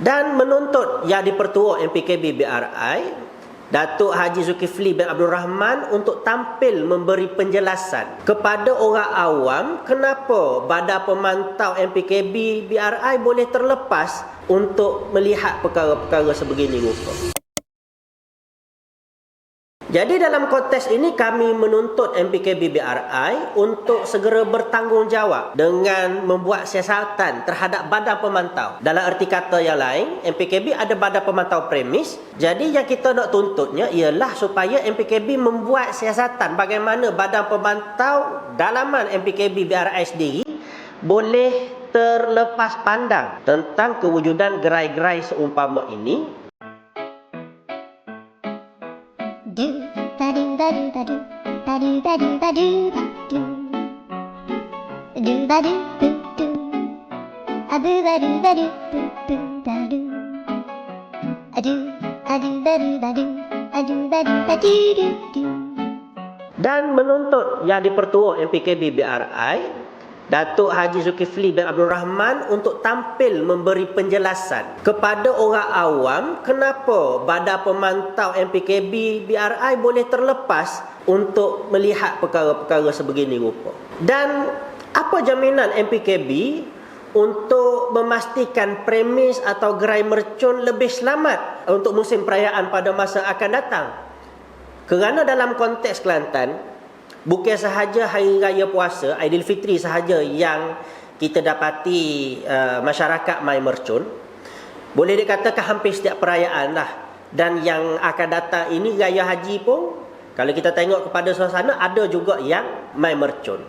dan menuntut Yang di-Pertua MPKB BRI Datuk Haji Zulkifli bin Abdul Rahman untuk tampil memberi penjelasan kepada orang awam kenapa Badan Pemantau MPKB BRI boleh terlepas untuk melihat perkara-perkara sebegini rupa. Jadi dalam konteks ini kami menuntut MPKB BRI untuk segera bertanggungjawab dengan membuat siasatan terhadap badan pemantau. Dalam erti kata yang lain, MPKB ada badan pemantau premis. Jadi yang kita nak tuntutnya ialah supaya MPKB membuat siasatan bagaimana badan pemantau dalaman MPKB BRI sendiri boleh terlepas pandang tentang kewujudan gerai-gerai seumpama ini. Dan menuntut Yang di-Pertua MPKB BRI Datuk Haji Zulkifli bin Abdul Rahman untuk tampil memberi penjelasan kepada orang awam kenapa Badan Pemantau MPKB BRI boleh terlepas untuk melihat perkara-perkara sebegini rupa. Dan apa jaminan MPKB untuk memastikan premis atau gerai mercun lebih selamat untuk musim perayaan pada masa akan datang? Kerana dalam konteks Kelantan, bukan sahaja Hari Raya Puasa, Aidilfitri sahaja yang kita dapati masyarakat mai mercun. Boleh dikatakan hampir setiap perayaan lah. Dan yang akan datang ini Raya Haji pun, kalau kita tengok kepada suasana, ada juga yang mai mercun.